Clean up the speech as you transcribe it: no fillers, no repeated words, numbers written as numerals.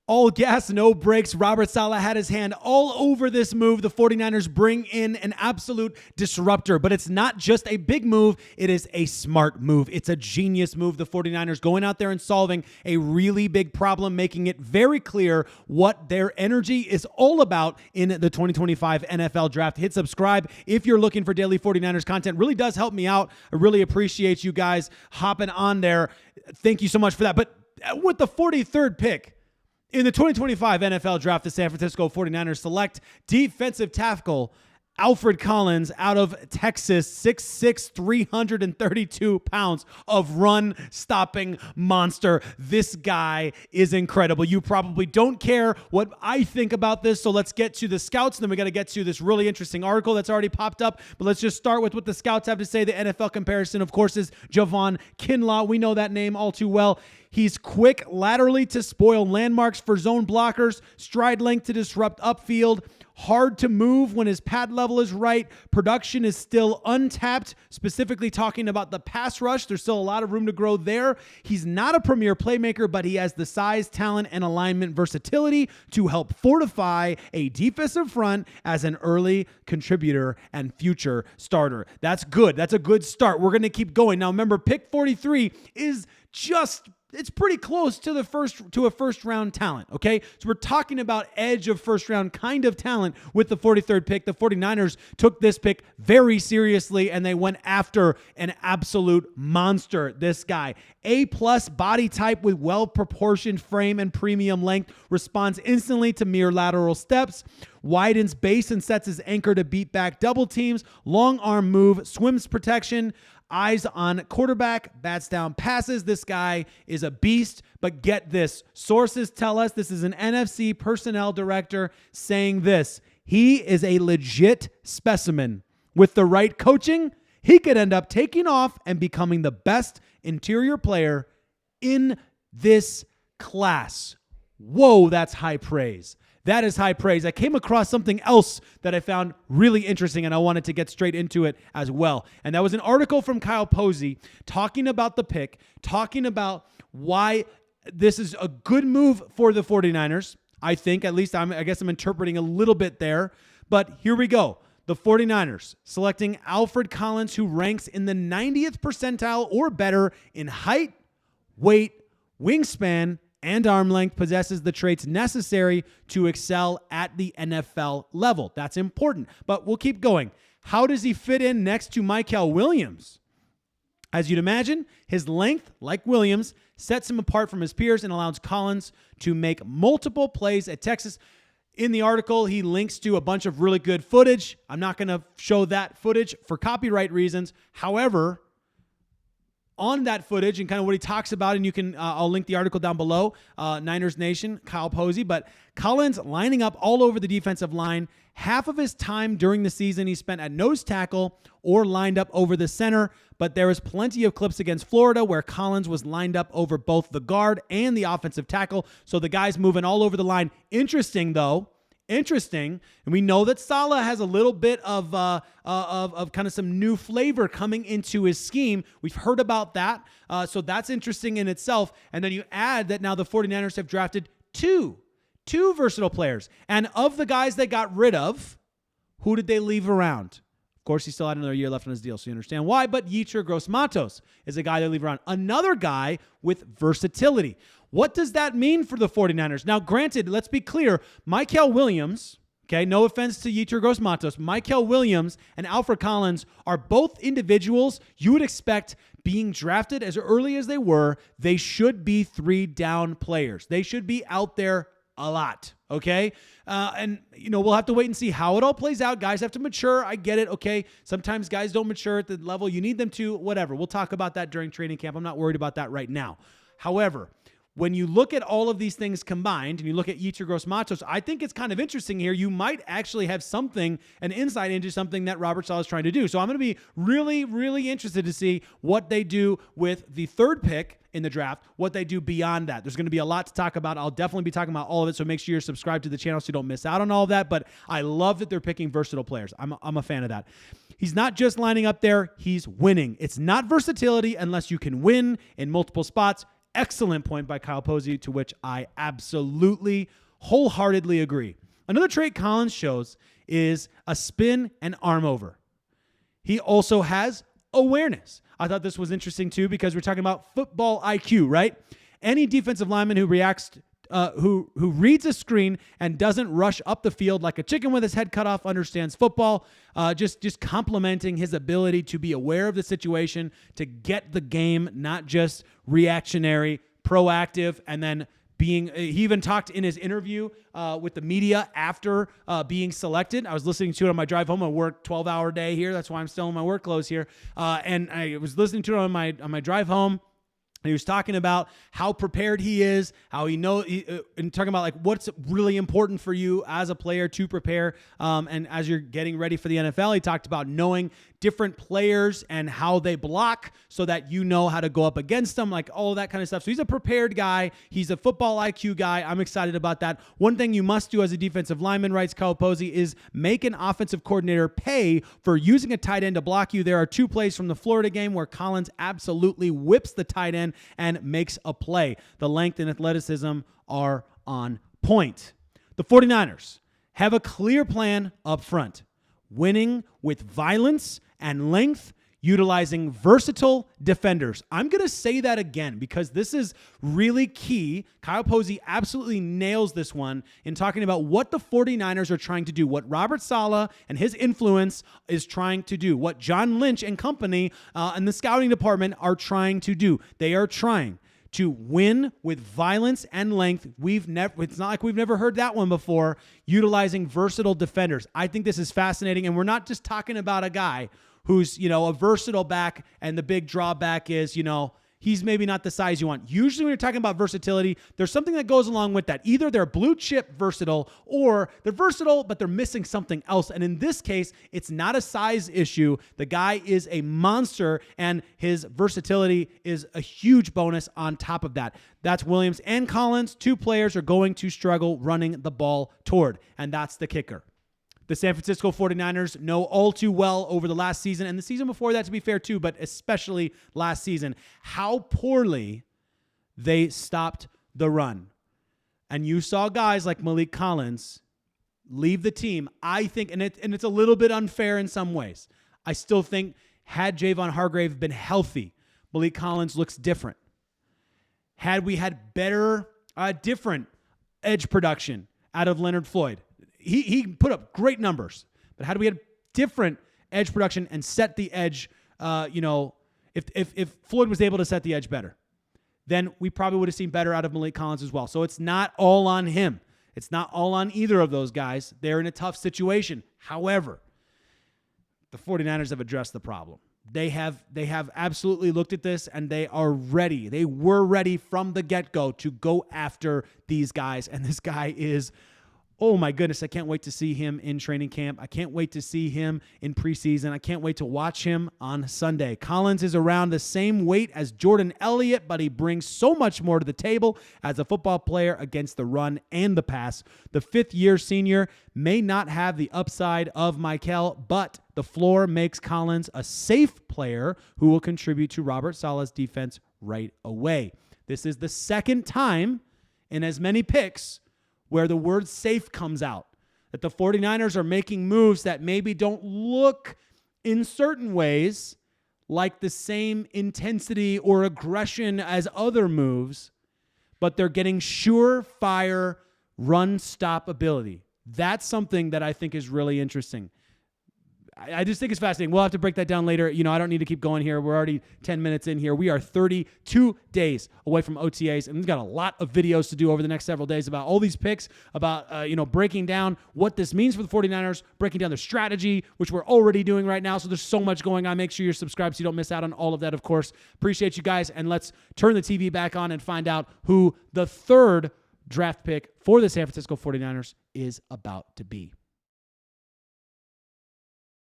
All gas, no brakes. Robert Saleh had his hand all over this move. The 49ers bring in an absolute disruptor, but it's not just a big move. It is a smart move. It's a genius move. The 49ers going out there and solving a really big problem, making it very clear what their energy is all about in the 2025 NFL Draft. Hit subscribe if you're looking for daily 49ers content. Really does help me out. I really appreciate you guys hopping on there. Thank you so much for that. But with the 43rd pick, in the 2025 NFL Draft, the San Francisco 49ers select defensive tackle Alfred Collins out of Texas, 6'6", 332 pounds of run-stopping monster. This guy is incredible. You probably don't care what I think about this, so let's get to the scouts, and then we got to get to this really interesting article that's already popped up, but let's just start with what the scouts have to say. The NFL comparison, of course, is Javon Kinlaw. We know that name all too well. He's quick laterally to spoil landmarks for zone blockers, stride length to disrupt upfield, hard to move when his pad level is right. Production is still untapped, specifically talking about the pass rush. There's still a lot of room to grow there. He's not a premier playmaker, but he has the size, talent, and alignment versatility to help fortify a defensive front as an early contributor and future starter. That's good. That's a good start. We're going to keep going. Now, remember, pick 43 is it's pretty close to a first round talent, okay? So we're talking about edge of first round kind of talent with the 43rd pick. The 49ers took this pick very seriously, and they went after an absolute monster. This guy, A+ body type with well-proportioned frame and premium length, responds instantly to mere lateral steps, widens base and sets his anchor to beat back double teams, long arm move, swims protection, eyes on quarterback, bats down passes. This guy is a beast, but get this. Sources tell us, this is an NFC personnel director saying this: he is a legit specimen. With the right coaching, he could end up taking off and becoming the best interior player in this class. Whoa, that's high praise. That is high praise. I came across something else that I found really interesting, and I wanted to get straight into it as well. And that was an article from Kyle Posey talking about the pick, talking about why this is a good move for the 49ers. I think, at least I guess I'm interpreting a little bit there. But here we go. The 49ers selecting Alfred Collins, who ranks in the 90th percentile or better in height, weight, wingspan, and arm length, possesses the traits necessary to excel at the NFL level. That's important, but we'll keep going. How does he fit in next to Mykel Williams? As you'd imagine, his length, like Williams, sets him apart from his peers and allows Collins to make multiple plays at Texas. In the article, he links to a bunch of really good footage. I'm not going to show that footage for copyright reasons. However, on that footage and kind of what he talks about, and you can, I'll link the article down below, Niners Nation, Kyle Posey, but Collins lining up all over the defensive line. Half of his time during the season he spent at nose tackle or lined up over the center, but there was plenty of clips against Florida where Collins was lined up over both the guard and the offensive tackle, so the guy's moving all over the line. Interesting, though. Interesting, and we know that Saleh has a little bit of kind of some new flavor coming into his scheme. We've heard about that, so that's interesting in itself. And then you add that now the 49ers have drafted two versatile players. And of the guys they got rid of, who did they leave around? Of course, he still had another year left on his deal, so you understand why. But Yetur Gross-Matos is a guy they leave around. Another guy with versatility. What does that mean for the 49ers? Now, granted, let's be clear. Mykel Williams, okay, no offense to Yetur Gross-Matos, Mykel Williams and Alfred Collins are both individuals you would expect being drafted as early as they were. They should be 3-down players. They should be out there a lot, okay? And, we'll have to wait and see how it all plays out. Guys have to mature. I get it, okay? Sometimes guys don't mature at the level you need them to, whatever. We'll talk about that during training camp. I'm not worried about that right now. However, when you look at all of these things combined and you look at Yetur Gross-Matos, I think it's kind of interesting here. You might actually have an insight into something that Robert Saleh is trying to do. So I'm going to be really, really interested to see what they do with the third pick in the draft, what they do beyond that. There's going to be a lot to talk about. I'll definitely be talking about all of it, so make sure you're subscribed to the channel so you don't miss out on all of that. But I love that they're picking versatile players. I'm a fan of that. He's not just lining up there, he's winning. It's not versatility unless you can win in multiple spots. Excellent point by Kyle Posey, to which I absolutely, wholeheartedly agree. Another trait Collins shows is a spin and arm over. He also has awareness. I thought this was interesting too, because we're talking about football IQ, right? Any defensive lineman who reacts, who reads a screen and doesn't rush up the field like a chicken with his head cut off understands football. Just complimenting his ability to be aware of the situation, to get the game, not just reactionary, proactive, and then he even talked in his interview with the media after being selected. I was listening to it on my drive home. I work 12-hour day here. That's why I'm still in my work clothes here. And I was listening to it on my drive home. And he was talking about how prepared he is, how and talking about like what's really important for you as a player to prepare. And as you're getting ready for the NFL, he talked about knowing different players and how they block so that you know how to go up against them, like all of that kind of stuff. So he's a prepared guy. He's a football IQ guy. I'm excited about that. One thing you must do as a defensive lineman, writes Kyle Posey, is make an offensive coordinator pay for using a tight end to block you. There are 2 plays from the Florida game where Collins absolutely whips the tight end and makes a play. The length and athleticism are on point. The 49ers have a clear plan up front, winning with violence and length, utilizing versatile defenders. I'm going to say that again because this is really key. Kyle Posey absolutely nails this one in talking about what the 49ers are trying to do, what Robert Saleh and his influence is trying to do, what John Lynch and company and the scouting department are trying to do. They are trying to win with violence and length. It's not like we've never heard that one before, utilizing versatile defenders. I think this is fascinating, and we're not just talking about a guy who's, a versatile back, and the big drawback is, he's maybe not the size you want. Usually when you're talking about versatility, there's something that goes along with that. Either they're blue chip versatile, or they're versatile, but they're missing something else. And in this case, it's not a size issue. The guy is a monster, and his versatility is a huge bonus on top of that. That's Williams and Collins. 2 players are going to struggle running the ball toward, and that's the kicker. The San Francisco 49ers know all too well over the last season, and the season before that, to be fair too, but especially last season, how poorly they stopped the run. And you saw guys like Malik Collins leave the team. I think, and it's a little bit unfair in some ways. I still think had Javon Hargrave been healthy, Malik Collins looks different. Had we had better, different edge production out of Leonard Floyd, He put up great numbers, but had we had different edge production and set the edge, if Floyd was able to set the edge better, then we probably would have seen better out of Malik Collins as well. So it's not all on him. It's not all on either of those guys. They're in a tough situation. However, the 49ers have addressed the problem. They have absolutely looked at this, and they are ready. They were ready from the get-go to go after these guys, and this guy is... oh my goodness, I can't wait to see him in training camp. I can't wait to see him in preseason. I can't wait to watch him on Sunday. Collins is around the same weight as Jordan Elliott, but he brings so much more to the table as a football player against the run and the pass. The 5th-year senior may not have the upside of Michael, but the floor makes Collins a safe player who will contribute to Robert Saleh's defense right away. This is the 2nd time in as many picks where the word safe comes out, that the 49ers are making moves that maybe don't look in certain ways like the same intensity or aggression as other moves, but they're getting surefire run-stop ability. That's something that I think is really interesting. I just think it's fascinating. We'll have to break that down later. I don't need to keep going here. We're already 10 minutes in here. We are 32 days away from OTAs, and we've got a lot of videos to do over the next several days about all these picks, about breaking down what this means for the 49ers, breaking down their strategy, which we're already doing right now. So there's so much going on. Make sure you're subscribed so you don't miss out on all of that, of course. Appreciate you guys, and let's turn the TV back on and find out who the 3rd draft pick for the San Francisco 49ers is about to be.